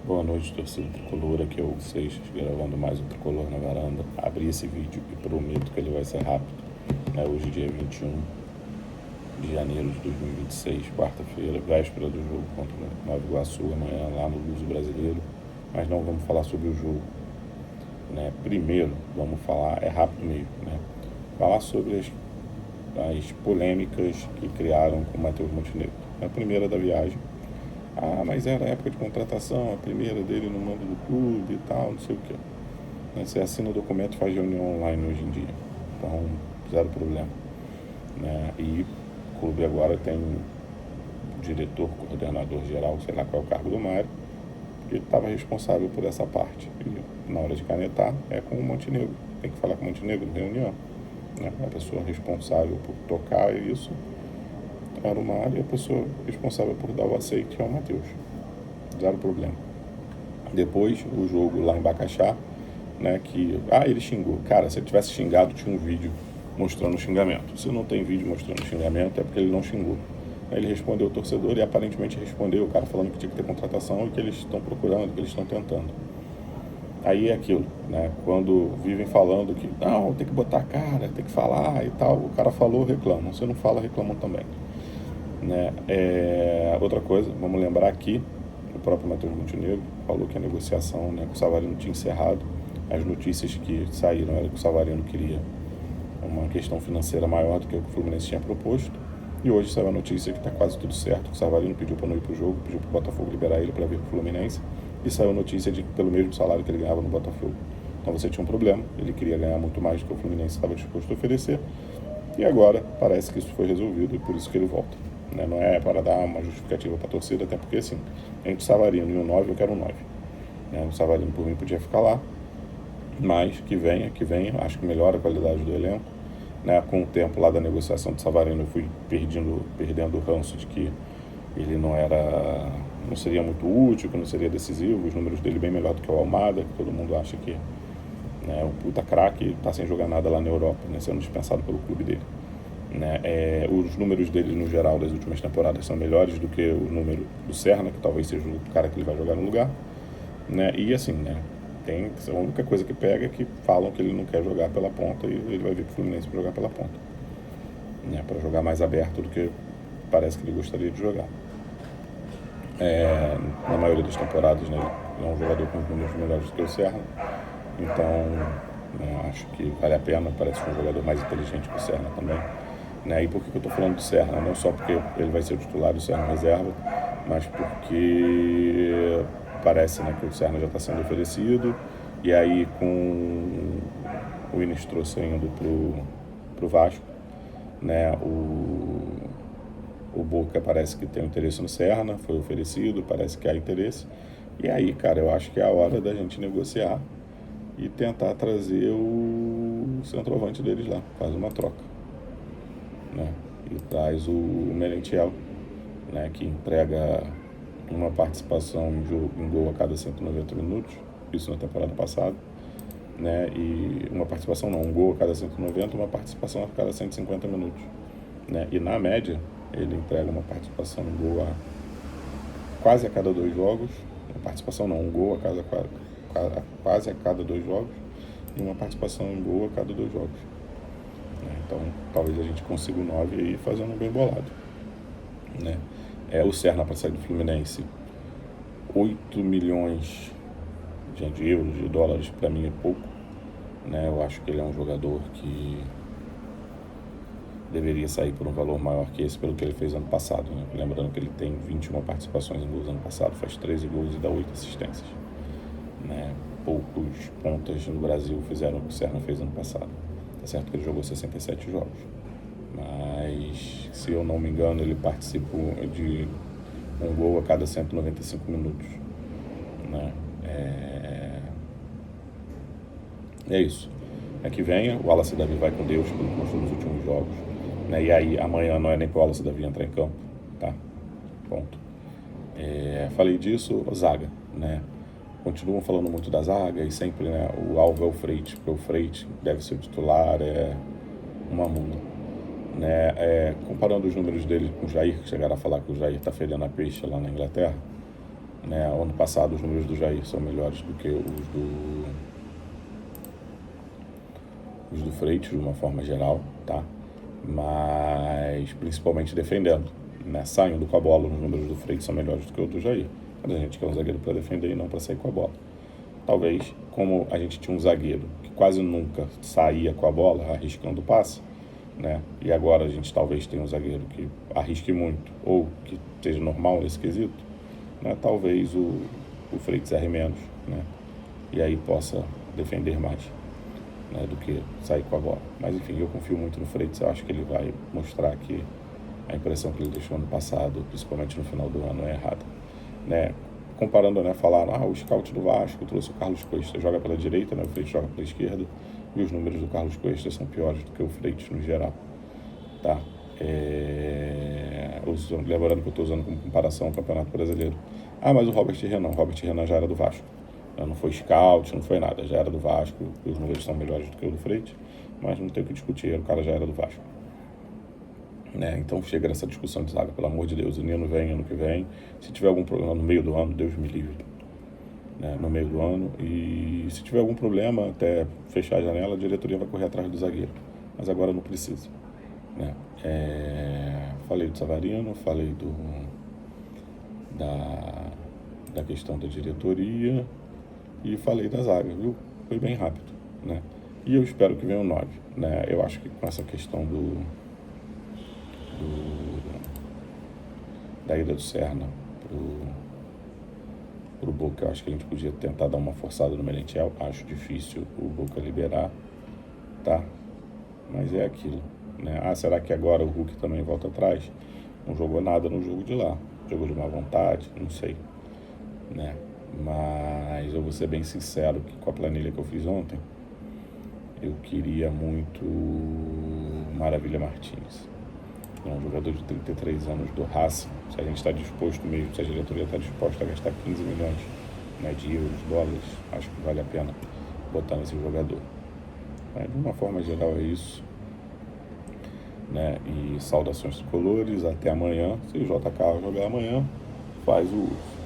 Boa noite, torcida tricolor. Aqui é o Hugo Seixas, gravando mais um Tricolor na Varanda. Abri esse vídeo e prometo que ele vai ser rápido. Hoje, dia 21 de janeiro de 2026, quarta-feira, véspera do jogo contra o Nova Iguaçu, amanhã lá no Luso Brasileiro. Mas não vamos falar sobre o jogo. Primeiro, vamos falar, é rápido mesmo, falar sobre as polêmicas que criaram com o Matheus Montenegro. A primeira da viagem. Mas era época de contratação, a primeira dele no mando do clube e tal, não sei o que. Você assina o documento e faz reunião online hoje em dia. Então, zero problema. E o clube agora tem diretor, coordenador geral, sei lá qual é o cargo do Mário, que estava responsável por essa parte. E na hora de canetar, é com o Montenegro. Tem que falar com o Montenegro na reunião. A pessoa responsável por tocar isso era o Mário, e a pessoa responsável por dar o aceite é o Matheus. Zero problema. Depois, o jogo lá em Bacaxá, que ele xingou. Cara, se ele tivesse xingado, tinha um vídeo mostrando o xingamento. Se não tem vídeo mostrando o xingamento, é porque ele não xingou. Ele respondeu ao torcedor e aparentemente respondeu o cara falando que tinha que ter contratação e que eles estão procurando, que eles estão tentando. Aí é aquilo, quando vivem falando que não, tem que botar a cara, tem que falar e tal, o cara falou, reclamam. Se não fala, reclamam também. Outra coisa, vamos lembrar aqui, o próprio Matheus Montenegro falou que a negociação com o Savarino tinha encerrado. As notícias que saíram era que o Savarino queria uma questão financeira maior do que o que o Fluminense tinha proposto. E hoje saiu a notícia que está quase tudo certo, que o Savarino pediu para não ir para o jogo, pediu para o Botafogo liberar ele para vir para o Fluminense. E saiu a notícia de que pelo mesmo salário que ele ganhava no Botafogo. Então você tinha um problema, ele queria ganhar muito mais do que o Fluminense estava disposto a oferecer. E agora parece que isso foi resolvido e por isso que ele volta. Não é para dar uma justificativa para a torcida, até porque assim, entre o Savarino e o 9 eu quero o 9. O Savarino por mim podia ficar lá, mas que venha, acho que melhora a qualidade do elenco. Com o tempo lá da negociação do Savarino eu fui perdendo o ranço de que ele não seria muito útil, que não seria decisivo, os números dele bem melhor do que o Almada, que todo mundo acha que é um puta craque, está sem jogar nada lá na Europa, sendo dispensado pelo clube dele. Os números dele no geral das últimas temporadas são melhores do que o número do Serna, que talvez seja o cara que ele vai jogar no lugar. E assim, a única coisa que pega é que falam que ele não quer jogar pela ponta e ele vai vir pro Fluminense para jogar pela ponta. Para jogar mais aberto do que parece que ele gostaria de jogar. Na maioria das temporadas, ele é um jogador com números melhores do que o Serna. Então, acho que vale a pena, parece um jogador mais inteligente que o Serna também. E por que eu estou falando do Serna? Não só porque ele vai ser o titular e o Serna reserva, mas porque parece que o Serna já está sendo oferecido, e aí com o Inistro saindo pro Vasco, o Boca parece que tem interesse no Serna, foi oferecido, parece que há interesse, e aí, cara, eu acho que é a hora da gente negociar e tentar trazer o centroavante deles lá, faz uma troca. E traz o Merentiel, que entrega uma participação em gol a cada 190 minutos, isso na temporada passada, e uma participação não, um gol a cada 190, uma participação a cada 150 minutos, e na média ele entrega uma participação em gol quase a cada 2 jogos, um gol quase a cada 2 jogos e uma participação em gol a cada 2 jogos. Então, talvez a gente consiga o 9 aí fazendo um bem bolado. O Serna para sair do Fluminense, 8 milhões de euros, de dólares, para mim é pouco. Eu acho que ele é um jogador que deveria sair por um valor maior que esse, pelo que ele fez ano passado. Lembrando que ele tem 21 participações em gols ano passado, faz 13 gols e dá 8 assistências. Poucos pontas no Brasil fizeram o que o Serna fez ano passado. Tá certo que ele jogou 67 jogos, mas se eu não me engano ele participou de um gol a cada 195 minutos. É isso. Que venha, o Wallace Davi vai com Deus, pelo que mostrou nos últimos jogos. E aí amanhã não é nem para o Wallace Davi entrar em campo, tá? Ponto. Falei disso, zaga, Continuam falando muito da zaga e sempre, o alvo é o Freite, porque o Freite deve ser o titular, é uma mula. Comparando os números dele com o Jair, que chegaram a falar que o Jair está fedendo a peixe lá na Inglaterra, né? Ano passado os números do Jair são melhores do que os do Freitas, de uma forma geral, tá? Mas principalmente defendendo, né? Saindo com a bola, os números do Freitas são melhores do que o do Jair. Mas a gente quer um zagueiro para defender e não para sair com a bola. Talvez, como a gente tinha um zagueiro que quase nunca saía com a bola, arriscando o passe, né? E agora a gente talvez tenha um zagueiro que arrisque muito, ou que esteja normal nesse quesito, né? Talvez o Freitas erre menos, né? E aí possa defender mais, né, do que sair com a bola. Mas enfim, eu confio muito no Freitas, eu acho que ele vai mostrar que a impressão que ele deixou no passado, principalmente no final do ano, é errada, né? Comparando, né, falaram, o scout do Vasco trouxe o Carlos Cuesta, joga pela direita, né, o Freitas joga pela esquerda, e os números do Carlos Cuesta são piores do que o Freitas no geral, tá? Lembrando que eu estou usando como comparação o Campeonato Brasileiro. Mas o Robert Renan já era do Vasco, não foi scout, não foi nada, já era do Vasco, e os números são melhores do que o do Freitas, mas não tem o que discutir, o cara já era do Vasco. Né? Então chega nessa discussão de zaga, pelo amor de Deus, o Nino vem ano que vem, se tiver algum problema no meio do ano, Deus me livre, né? No meio do ano, e se tiver algum problema, até fechar a janela, a diretoria vai correr atrás do zagueiro, mas agora não precisa, né? Falei do Savarino, falei da questão da diretoria e falei da zaga, viu? Foi bem rápido, né? E eu espero que venha o 9, né? Eu acho que com essa questão da ida do Serna pro Boca, eu acho que a gente podia tentar dar uma forçada no Merentiel. Acho difícil o Boca liberar, tá? Mas é aquilo, né? Será que agora o Hulk também volta atrás? Não jogou nada no jogo de lá, jogou de má vontade, não sei, né? Mas eu vou ser bem sincero que com a planilha que eu fiz ontem, eu queria muito Maravilha Martins. É um jogador de 33 anos do Racing. Se a gente está disposto mesmo, se a diretoria está disposta a gastar 15 milhões, né, de euros, dólares, acho que vale a pena botar nesse jogador. De uma forma geral é isso, né? E saudações tricolores, até amanhã. Se o JK jogar amanhã, faz o uso.